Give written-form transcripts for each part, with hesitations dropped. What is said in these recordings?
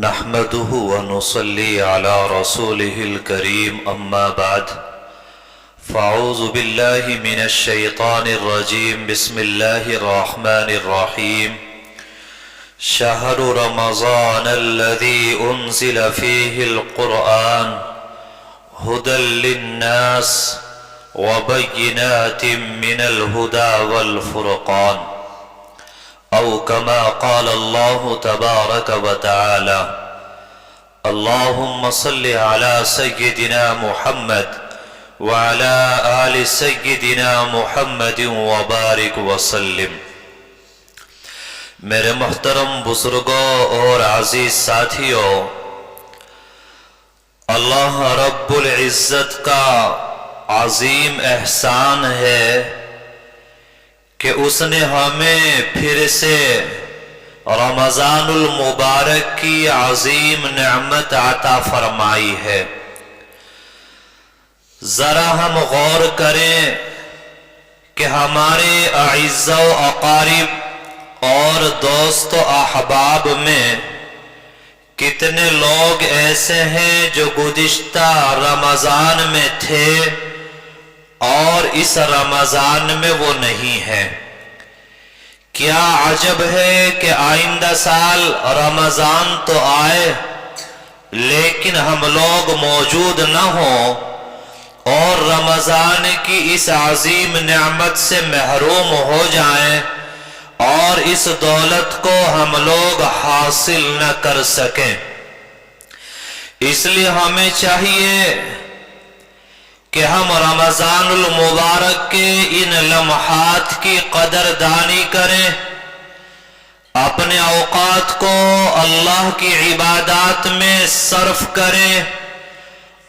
نحمده ونصلي على رسوله الكريم أما بعد فأعوذ بالله من الشيطان الرجيم بسم الله الرحمن الرحيم شهر رمضان الذي أنزل فيه القرآن هدى للناس وبينات من الهدى والفرقان أو كما قال الله تبارك وتعالى اللهم صل على سيدنا محمد وعلى آل سيدنا محمد وبارك وسلم۔ میرے محترم بزرگوں اور عزیز ساتھیوں، اللہ رب العزت کا عظیم احسان ہے کہ اس نے ہمیں پھر سے رمضان المبارک کی عظیم نعمت عطا فرمائی ہے۔ ذرا ہم غور کریں کہ ہمارے اعزاء و اقارب اور دوست و احباب میں کتنے لوگ ایسے ہیں جو گزشتہ رمضان میں تھے اور اس رمضان میں وہ نہیں ہے۔ کیا عجب ہے کہ آئندہ سال رمضان تو آئے لیکن ہم لوگ موجود نہ ہوں اور رمضان کی اس عظیم نعمت سے محروم ہو جائیں اور اس دولت کو ہم لوگ حاصل نہ کر سکیں۔ اس لیے ہمیں چاہیے کہ ہم رمضان المبارک کے ان لمحات کی قدردانی کریں، اپنے اوقات کو اللہ کی عبادات میں صرف کریں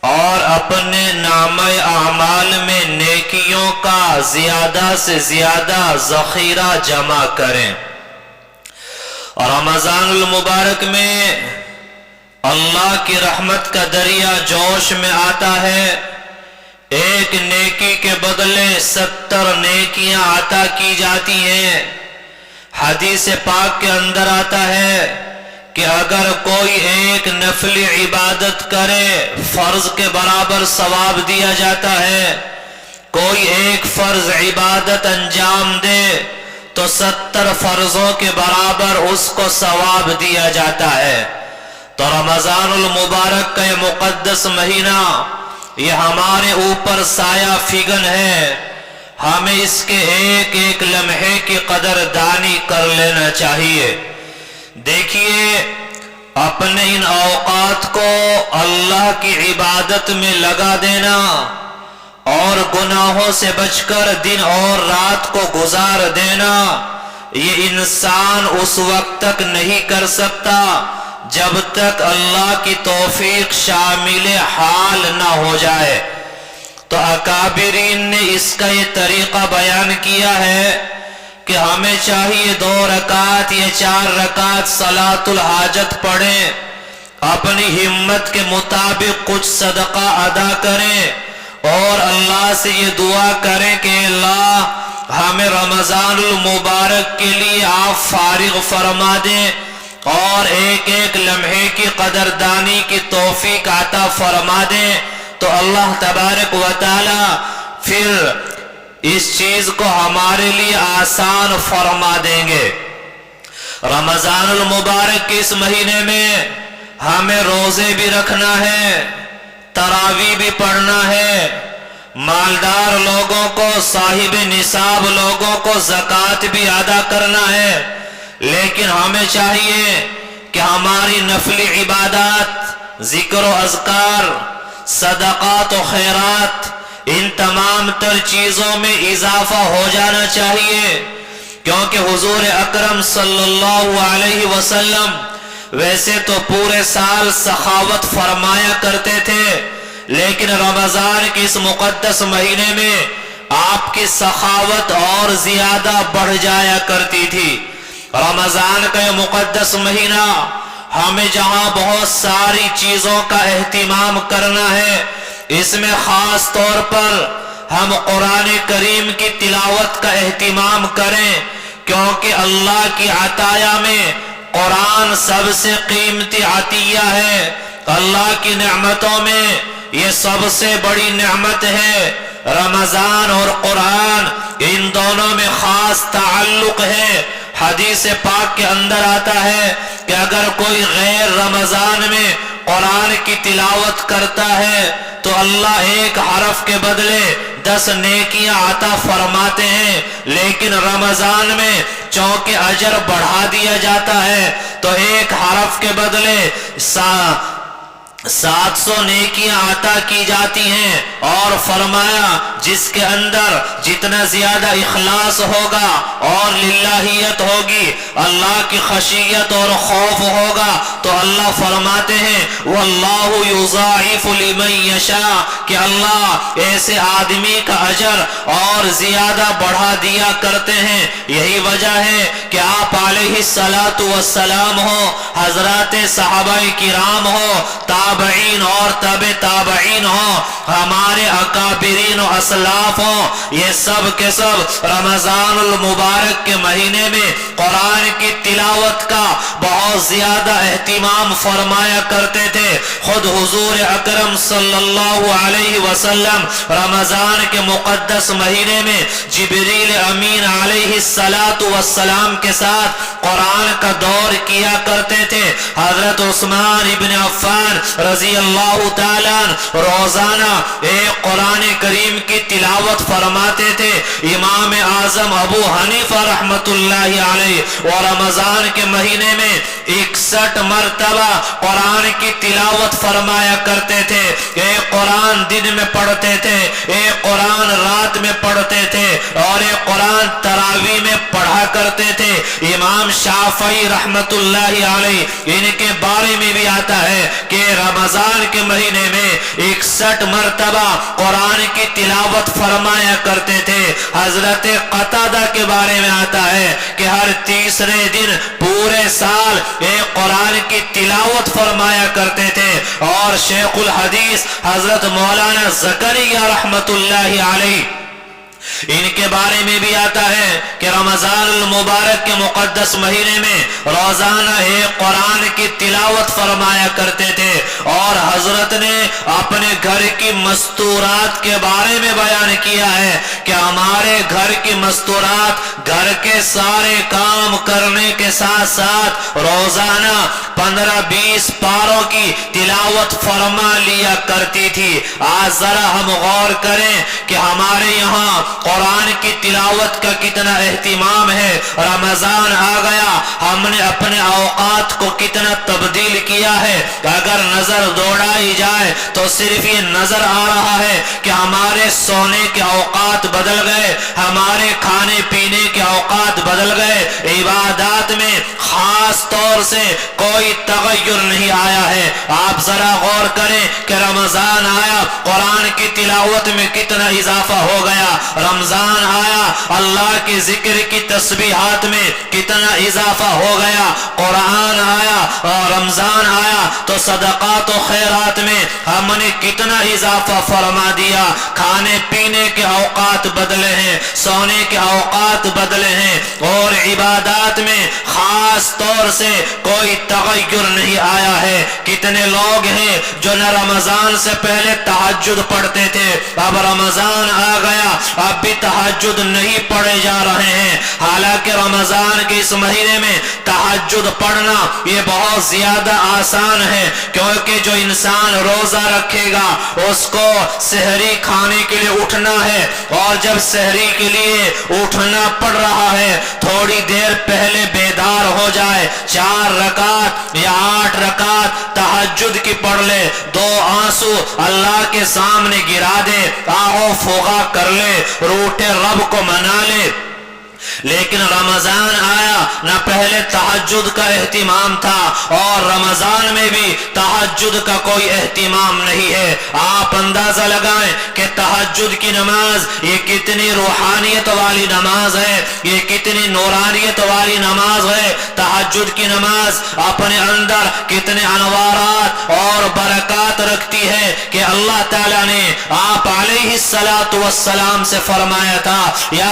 اور اپنے نامہ اعمال میں نیکیوں کا زیادہ سے زیادہ ذخیرہ جمع کریں۔ رمضان المبارک میں اللہ کی رحمت کا دریا جوش میں آتا ہے، ایک نیکی کے بدلے 70 نیکیاں عطا کی جاتی ہیں۔ حدیث پاک کے اندر آتا ہے کہ اگر کوئی ایک نفلی عبادت کرے فرض کے برابر ثواب دیا جاتا ہے، کوئی ایک فرض عبادت انجام دے تو 70 فرضوں کے برابر اس کو ثواب دیا جاتا ہے۔ تو رمضان المبارک کا یہ مقدس مہینہ یہ ہمارے اوپر سایہ فگن ہے، ہمیں اس کے ایک ایک لمحے کی قدردانی کر لینا چاہیے۔ دیکھیے، اپنے ان اوقات کو اللہ کی عبادت میں لگا دینا اور گناہوں سے بچ کر دن اور رات کو گزار دینا، یہ انسان اس وقت تک نہیں کر سکتا جب تک اللہ کی توفیق شامل حال نہ ہو جائے۔ تو اکابرین نے اس کا یہ طریقہ بیان کیا ہے کہ ہمیں چاہیے 2 رکعت یا 4 رکعت صلاۃ الحاجت پڑھیں، اپنی ہمت کے مطابق کچھ صدقہ ادا کریں اور اللہ سے یہ دعا کریں کہ اللہ ہمیں رمضان المبارک کے لیے آپ فارغ فرما دیں اور ایک ایک لمحے کی قدردانی کی توفیق عطا فرما دیں، تو اللہ تبارک و تعالی پھر اس چیز کو ہمارے لیے آسان فرما دیں گے۔ رمضان المبارک کے اس مہینے میں ہمیں روزے بھی رکھنا ہے، تراویح بھی پڑھنا ہے، مالدار لوگوں کو، صاحب نصاب لوگوں کو زکوٰۃ بھی ادا کرنا ہے، لیکن ہمیں چاہیے کہ ہماری نفلی عبادات، ذکر و اذکار، صدقات و خیرات، ان تمام تر چیزوں میں اضافہ ہو جانا چاہیے، کیونکہ حضور اکرم صلی اللہ علیہ وسلم ویسے تو پورے سال سخاوت فرمایا کرتے تھے، لیکن رمضان کے اس مقدس مہینے میں آپ کی سخاوت اور زیادہ بڑھ جایا کرتی تھی۔ رمضان کا یہ مقدس مہینہ ہمیں جہاں بہت ساری چیزوں کا اہتمام کرنا ہے، اس میں خاص طور پر ہم قرآن کریم کی تلاوت کا اہتمام کریں، کیونکہ اللہ کی عطایا میں قرآن سب سے قیمتی عطیہ ہے، اللہ کی نعمتوں میں یہ سب سے بڑی نعمت ہے۔ رمضان اور قرآن ان دونوں میں خاص تعلق ہے۔ حدیث پاک کے اندر آتا ہے کہ اگر کوئی غیر رمضان میں قرآن کی تلاوت کرتا ہے تو اللہ ایک حرف کے بدلے 10 نیکیاں عطا فرماتے ہیں، لیکن رمضان میں چونکہ اجر بڑھا دیا جاتا ہے تو ایک حرف کے بدلے 700 نیکیاں عطا کی جاتی ہیں، اور فرمایا جس کے اندر جتنا زیادہ اخلاص ہوگا اور للہیت ہوگی، اللہ کی خشیت اور خوف ہوگا، تو اللہ فرماتے ہیں واللہ یضاعف لمن یشاء کہ اللہ ایسے آدمی کا اجر اور زیادہ بڑھا دیا کرتے ہیں۔ یہی وجہ ہے کہ آپ علیہ الصلاۃ والسلام ہو، حضرات صحابہ کرام ہو، تابعین اور تابع تابعین ہوں، ہمارے اکابرین و اسلاف ہوں، یہ سب کے سب رمضان المبارک کے مہینے میں قرآن کی تلاوت کا بہت زیادہ اہتمام فرمایا کرتے تھے۔ خود حضور اکرم صلی اللہ علیہ وسلم رمضان کے مقدس مہینے میں جبریل امین علیہ السلام کے ساتھ قرآن کا دور کیا کرتے تھے۔ حضرت عثمان ابن عفان رضی اللہ تعالیٰ روزانہ ایک قرآن کریم کی تلاوت فرماتے تھے۔ امام اعظم ابو حنیفہ رحمت اللہ علیہ اور رمضان کے مہینے میں 61 مرتبہ قرآن کی تلاوت فرمایا کرتے تھے۔ ایک قرآن دن میں پڑھتے تھے، ایک قرآن رات میں پڑھتے تھے، اور ایک قرآن تراویح میں پڑھا کرتے تھے۔ امام شافعی رحمت اللہ علیہ ان کے بارے میں بھی آتا ہے کہ رمضان کے مہینے میں 61 مرتبہ قرآن کی تلاوت فرمایا کرتے تھے۔ حضرت قتادہ کے بارے میں آتا ہے کہ ہر تیسرے دن پورے سال ایک قرآن کی تلاوت فرمایا کرتے تھے۔ اور شیخ الحدیث حضرت مولانا زکریا رحمت اللہ علیہ ان کے بارے میں بھی آتا ہے کہ رمضان المبارک کے مقدس مہینے میں روزانہ ایک قرآن کی تلاوت فرمایا کرتے تھے، اور حضرت نے اپنے گھر کی مستورات کے بارے میں بیان کیا ہے کہ ہمارے گھر کی مستورات گھر کے سارے کام کرنے کے ساتھ ساتھ روزانہ 15-20 پاروں کی تلاوت فرما لیا کرتی تھی۔ آج ذرا ہم غور کریں کہ ہمارے یہاں قرآن کی تلاوت کا کتنا اہتمام ہے۔ رمضان آ گیا، ہم نے اپنے اوقات کو کتنا تبدیل کیا ہے۔ اگر نظر دوڑائی جائے تو صرف یہ نظر آ رہا ہے کہ ہمارے سونے کے اوقات بدل گئے، ہمارے کھانے پینے کے اوقات بدل گئے، عبادات میں خاص طور سے کوئی تغیر نہیں آیا ہے۔ آپ ذرا غور کریں کہ رمضان آیا، قرآن کی تلاوت میں کتنا اضافہ ہو گیا۔ رمضان آیا، اللہ کے ذکر کی تسبیحات میں کتنا اضافہ ہو گیا۔ قرآن آیا اور رمضان آیا تو صدقات و خیرات میں ہم نے کتنا اضافہ فرما دیا۔ کھانے پینے کے اوقات بدلے ہیں، سونے کے اوقات بدلے ہیں، اور عبادات میں خاص طور سے کوئی تغیر نہیں آیا ہے۔ کتنے لوگ ہیں جو نہ رمضان سے پہلے تہجد پڑھتے تھے، اب رمضان آ گیا اب بھی تہجد نہیں پڑھے جا رہے ہیں، حالانکہ رمضان کے اس مہینے میں تہجد پڑھنا یہ بہت زیادہ آسان ہے، کیونکہ جو انسان روزہ رکھے گا اس کو سحری کھانے کے لیے اٹھنا ہے، اور جب سحری کے لیے اٹھنا پڑ رہا ہے تھوڑی دیر پہلے بیدار ہو جائے، 4 رکعت یا 8 رکعت تہجد کی پڑھ لے، 2 آنسو اللہ کے سامنے گرا دے، آہو فغا کر لے، روٹے رب کو منا لے۔ لیکن رمضان آیا، نہ پہلے تہجد کا اہتمام تھا اور رمضان میں بھی تہجد کا کوئی اہتمام نہیں ہے۔ آپ اندازہ لگائیں کہ تہجد کی نماز یہ کتنی روحانیت والی نماز ہے، یہ کتنی نورانیت والی نماز ہے۔ تہجد کی نماز اپنے اندر کتنے انوارات اور برکات رکھتی ہے کہ اللہ تعالیٰ نے آپ علیہ الصلاۃ والسلام سے فرمایا تھا یا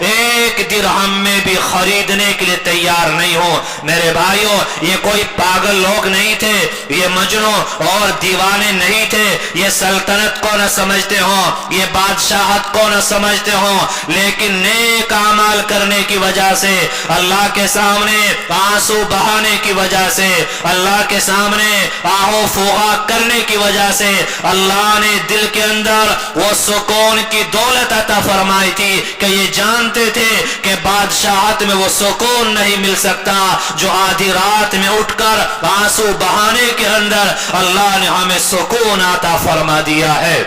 ایک درہم میں بھی خریدنے کے لیے تیار نہیں ہوں۔ میرے بھائیوں، یہ کوئی پاگل لوگ نہیں تھے، یہ مجنوں اور دیوانے نہیں تھے، یہ سلطنت کو نہ سمجھتے ہوں، یہ بادشاہت کو نہ سمجھتے ہوں، لیکن نیک اعمال کرنے کی وجہ سے، اللہ کے سامنے آنسو بہانے کی وجہ سے، اللہ کے سامنے آہو فوغا کرنے کی وجہ سے اللہ نے دل کے اندر وہ سکون کی دولت عطا فرمائی تھی کہ یہ جانتے تھے کہ بادشاہت میں وہ سکون نہیں مل سکتا جو آدھی رات میں اٹھ کر آنسو بہانے کے اندر اللہ نے ہمیں سکون عطا فرما دیا ہے۔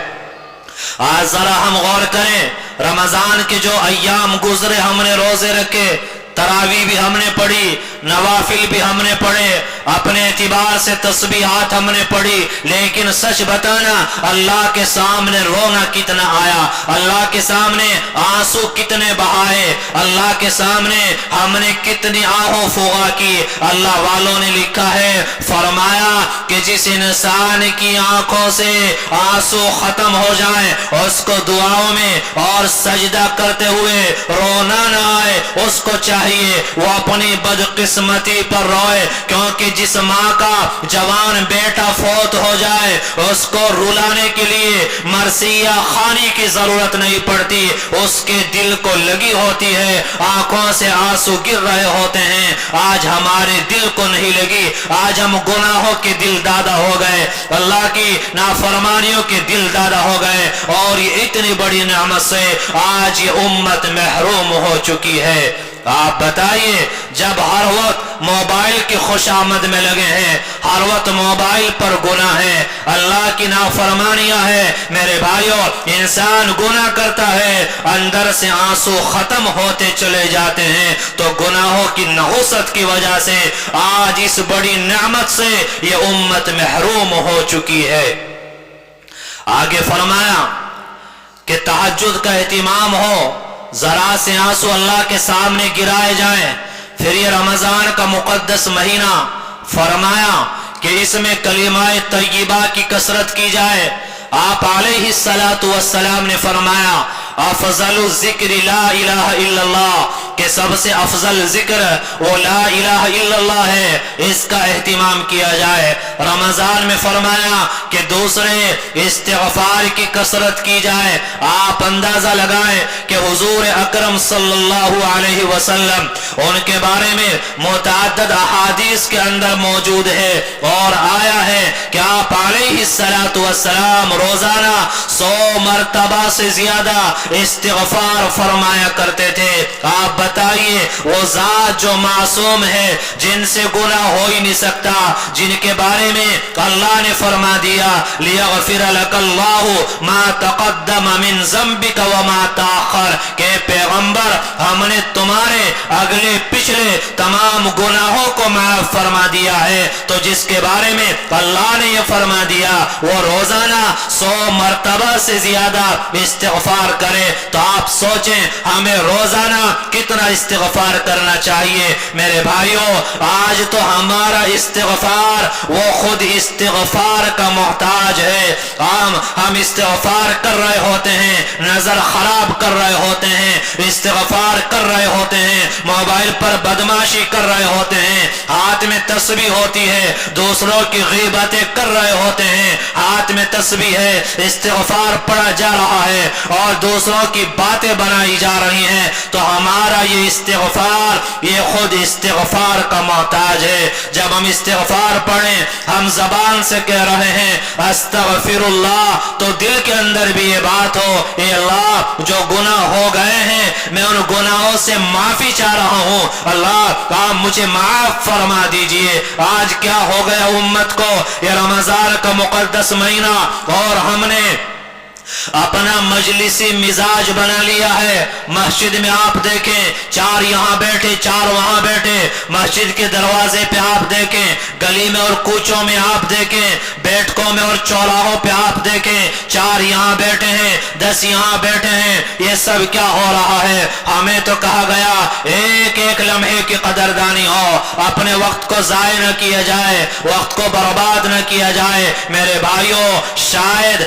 آج ذرا ہم غور کریں، رمضان کے جو ایام گزرے ہم نے روزے رکھے، تراویح بھی ہم نے پڑھی، نوافل بھی ہم نے پڑھے، اپنے اعتبار سے تسبیحات ہم نے پڑھی، لیکن سچ بتانا اللہ کے سامنے رونا کتنا آیا، اللہ کے سامنے آنسو کتنے بہائے، اللہ کے سامنے ہم نے کتنی آہو فوغا کی۔ اللہ والوں نے لکھا ہے، فرمایا کہ جس انسان کی آنکھوں سے آنسو ختم ہو جائے، اس کو دعاؤں میں اور سجدہ کرتے ہوئے رونا نہ آئے، اس کو چاہیے وہ اپنی بدقسمتی پر روئے، کیونکہ جس ماں کا جوان بیٹا فوت ہو جائے اس کو رلانے کے لیے مرثیہ خوانی کی ضرورت نہیں پڑتی، اس کے دل کو لگی ہوتی ہے، آنکھوں سے آنسو گر رہے ہوتے ہیں۔ آج ہمارے دل کو نہیں لگی، آج ہم گناہوں کے دل دادا ہو گئے، اللہ کی نافرمانیوں کے دل دادا ہو گئے، اور یہ اتنی بڑی نعمت سے آج یہ امت محروم ہو چکی ہے۔ آپ بتائیے، جب ہر وقت موبائل کی خوش آمد میں لگے ہیں، ہر وقت موبائل پر گناہ ہے، اللہ کی نافرمانیاں ہے، میرے بھائیوں انسان گناہ کرتا ہے، اندر سے آنسو ختم ہوتے چلے جاتے ہیں، تو گناہوں کی نحوست کی وجہ سے آج اس بڑی نعمت سے یہ امت محروم ہو چکی ہے۔ آگے فرمایا کہ تہجد کا اہتمام ہو، ذرا سے آنسو اللہ کے سامنے گرائے جائیں۔ پھر یہ رمضان کا مقدس مہینہ، فرمایا کہ اس میں کلمہ طیبہ کی کثرت کی جائے۔ آپ علیہ السلام نے فرمایا، افضل الذکر لا الہ الا اللہ، کہ سب سے افضل ذکر وہ لا الہ الا اللہ ہے، اس کا اہتمام کیا جائے۔ رمضان میں فرمایا کہ دوسرے استغفار کی کثرت کی جائے۔ آپ اندازہ لگائیں کہ حضور اکرم صلی اللہ علیہ وسلم، ان کے بارے میں متعدد احادیث کے اندر موجود ہے اور آیا ہے کہ آپ علیہ السلام روزانہ 100 مرتبہ سے زیادہ استغفار فرمایا کرتے تھے۔ آپ بتائیے، وہ ذات جو معصوم ہے، جن سے گناہ ہو ہی نہیں سکتا، جن کے بارے میں اللہ نے فرما دیا لیغفر لک اللہ ما تقدم من ذنبک وما تاخر، کہ پیغمبر ہم نے تمہارے اگلے پچھلے تمام گناہوں کو معاف فرما دیا ہے، تو جس کے بارے میں اللہ نے یہ فرما دیا وہ روزانہ 100 مرتبہ سے زیادہ استغفار کرے، تو آپ سوچیں ہمیں روزانہ کتنا استغفار کرنا چاہیے۔ میرے بھائیوں، آج تو ہمارا استغفار وہ خود استغفار کا محتاج ہے۔ ہم استغفار کر رہے ہوتے ہیں، نظر خراب کر رہے ہوتے ہیں، استغفار کر رہے ہوتے ہیں، موبائل پر بدماشی کر رہے ہوتے ہیں، ہاتھ میں تسبیح ہوتی ہے، دوسروں کی غیبتیں کر رہے ہوتے ہیں، ہاتھ میں تسبیح ہے، استغفار پڑھا جا رہا ہے اور دوسروں کی باتیں بنائی جا رہی ہیں، تو ہمارا یہ استغفار یہ خود استغفار کا محتاج ہے۔ جب ہم استغفار پڑھیں، ہم زبان سے کہہ رہے ہیں استغفر اللہ، تو دل کے اندر بھی یہ بات ہو، اے اللہ جو گناہ ہو گئے ہیں میں ان گناہوں سے معافی چاہ رہا ہوں، اللہ آپ مجھے معاف فرما دیجئے۔ آج کیا ہو گیا امت کو، یہ رمضان کا مقدس مہینہ اور ہم نے اپنا مجلسی مزاج بنا لیا ہے۔ مسجد میں آپ دیکھیں 4 یہاں بیٹھے 4 وہاں بیٹھے، مسجد کے دروازے پہ آپ دیکھیں، گلی میں اور کوچوں میں آپ دیکھیں، بیٹھکوں میں اور چوراہوں پہ آپ دیکھیں، 4 یہاں بیٹھے ہیں 10 یہاں بیٹھے ہیں، یہ سب کیا ہو رہا ہے؟ ہمیں تو کہا گیا ایک ایک لمحے کی قدردانی ہو، اپنے وقت کو ضائع نہ کیا جائے، وقت کو برباد نہ کیا جائے۔ میرے بھائیوں، شاید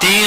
3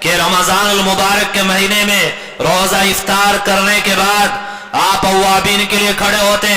کہ رمضان المبارک کے مہینے میں روزہ افطار کرنے کے بعد آپ اوابین کے لیے کھڑے ہوتے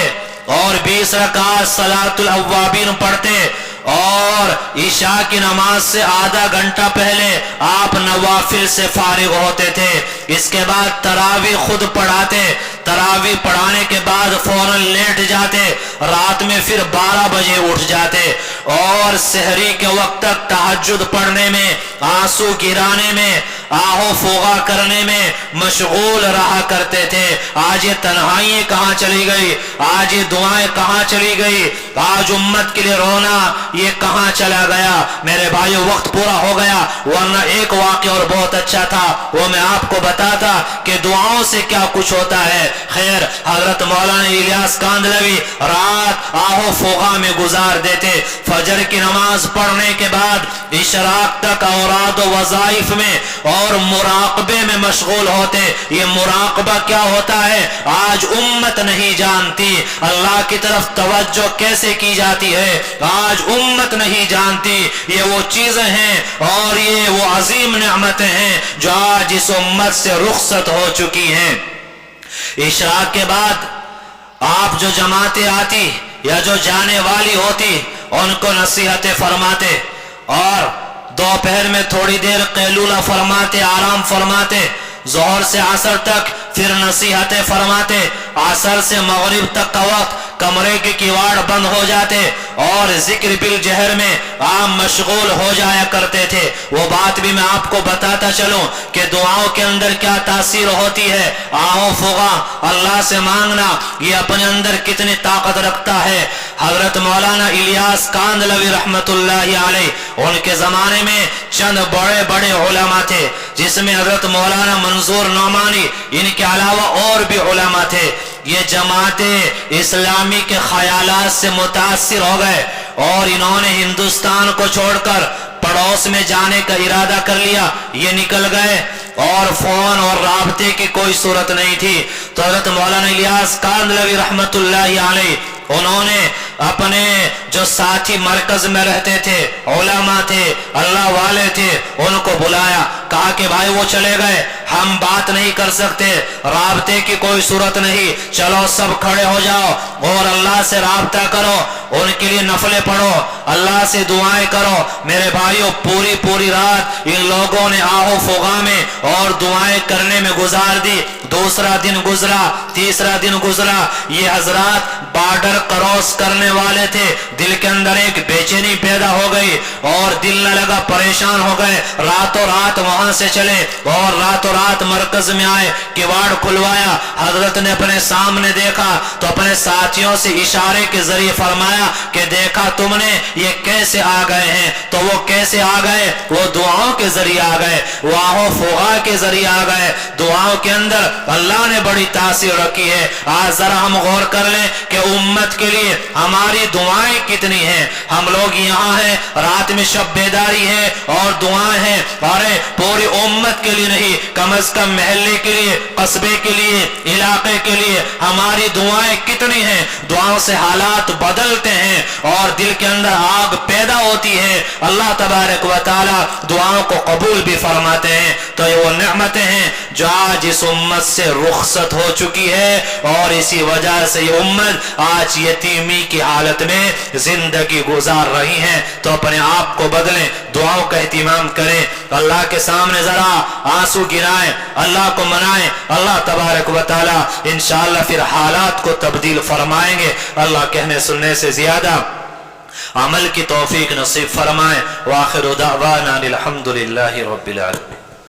اور 20 رکعت صلاۃ الاوابین پڑھتے، اور عشاء کی نماز سے آدھا گھنٹہ پہلے آپ نوافل سے فارغ ہوتے تھے۔ اس کے بعد تراویح خود پڑھاتے، تراویح پڑھانے کے بعد فوراً لیٹ جاتے، رات میں پھر 12 بجے اٹھ جاتے، اور سحری کے وقت تک تہجد پڑھنے میں، آنسو گرانے میں، آہو فوغا کرنے میں مشغول رہا کرتے تھے۔ آج یہ تنہائی کہاں چلی گئی؟ آج یہ دعائیں کہاں چلی گئی؟ آج امت کے لیے رونا یہ کہاں چلا گیا؟ میرے بھائیو، وقت پورا ہو گیا، ورنہ ایک واقعہ اور بہت اچھا تھا، وہ میں آپ کو بتاتا کہ دعاؤں سے کیا کچھ ہوتا ہے۔ خیر، حضرت مولانا الیاس کاندھلوی رات آہو فوغا میں گزار دیتے، فجر کی نماز پڑھنے کے بعد اشراق تک اوراد و وظائف میں اور مراقبے میں مشغول ہوتے۔ یہ مراقبہ کیا ہوتا ہے آج امت نہیں جانتی، اللہ کی طرف توجہ کیسے کی جاتی ہے آج امت نہیں جانتی۔ یہ وہ چیزیں ہیں اور یہ وہ عظیم نعمتیں ہیں جو آج اس امت سے رخصت ہو چکی ہیں۔ اشراق کے بعد آپ جو جماعتیں آتی یا جو جانے والی ہوتی ان کو نصیحتیں فرماتے، اور دوپہر میں تھوڑی دیر قیلولہ فرماتے، آرام فرماتے، ظہر سے عصر تک پھر نصیحتیں فرماتے، عصر سے مغرب تک کا وقت کمرے کے کیواڑ بند ہو جاتے اور ذکر بالجہر میں آپ مشغول ہو جایا کرتے تھے۔ وہ بات بھی میں آپ کو بتاتا چلوں کہ دعاؤں کے اندر کیا تاثیر ہوتی ہے۔ آہو فغا اللہ سے مانگنا یہ اپنے اندر کتنی طاقت رکھتا ہے۔ حضرت مولانا الیاس کاندھلوی رحمت اللہ علیہ، ان کے زمانے میں چند بڑے بڑے علماء تھے، جس میں حضرت مولانا منظور نعمانی، ان کے علاوہ اور بھی علماء تھے۔ یہ جماعتیں اسلامی کے خیالات سے متاثر ہو گئے اور انہوں نے ہندوستان کو چھوڑ کر پڑوس میں جانے کا ارادہ کر لیا۔ یہ نکل گئے اور فون اور رابطے کی کوئی صورت نہیں تھی، تو حضرت مولانا الیاس کاندھلوی رحمت اللہ علیہ انہوں نے اپنے جو ساتھی مرکز میں رہتے تھے، علماء تھے، اللہ والے تھے، ان کو بلایا، کہا کہ بھائی وہ چلے گئے، ہم بات نہیں کر سکتے، رابطے کی کوئی صورت نہیں، چلو سب کھڑے ہو جاؤ اور اللہ سے رابطہ کرو، ان کے لیے نفلیں پڑھو، اللہ سے دعائیں کرو۔ میرے بھائیوں، پوری رات ان لوگوں نے آہو فغا میں اور دعائیں کرنے میں گزار دی۔ دوسرا دن گزرا، تیسرا دن گزرا، یہ حضرات بارڈر کراس کرنے والے تھے، دل کے اندر ایک بے چینی پیدا ہو گئی اور دل نہ لگا، پریشان ہو گئے، راتوں رات وہاں سے چلے اور راتوں رات مرکز میں آئے، کیواڑ کھلوایا، حضرت نے اپنے سامنے دیکھا تو اپنے ساتھیوں سے اشارے کے ذریعے فرمایا کہ دیکھا تم نے یہ کیسے آ گئے ہیں؟ تو وہ کیسے آ گئے؟ وہ دعاؤں کے ذریعے آ گئے، وہ آہو فغا کے ذریعے آ گئے۔ دعاؤں کے اندر اللہ نے بڑی تاثیر رکھی ہے۔ آج ذرا ہم غور کر لیں کہ امت کے لیے ہماری دعائیں کتنی ہیں۔ ہم لوگ یہاں ہیں، رات میں شب بیداری ہے اور دعائیں ہیں، ارے پوری امت کے لیے نہیں، کم از کم محلے کے لیے، قصبے کے لیے، علاقے کے لیے ہماری دعائیں کتنی ہیں۔ دعاؤں سے حالات بدلتے ہیں اور دل کے اندر آگ پیدا ہوتی ہے، اللہ تبارک و تعالی دعاؤں کو قبول بھی فرماتے ہیں۔ تو یہ وہ نعمتیں ہیں جو آج اس امت سے رخصت ہو چکی ہے، اور اسی وجہ سے یہ امت آج یتیمی کی حالت میں زندگی گزار رہی ہے۔ تو اپنے آپ کو بدلیں، دعاؤں کا اہتمام کریں، اللہ کے سامنے ذرا آنسو گرائیں، اللہ کو منائیں، اللہ تبارک و تعالی انشاءاللہ پھر حالات کو تبدیل فرمائیں گے۔ اللہ کہنے سننے سے زیادہ عمل کی توفیق نصیب فرمائیں۔ وآخر دعوانا الحمدللہ رب العالمین۔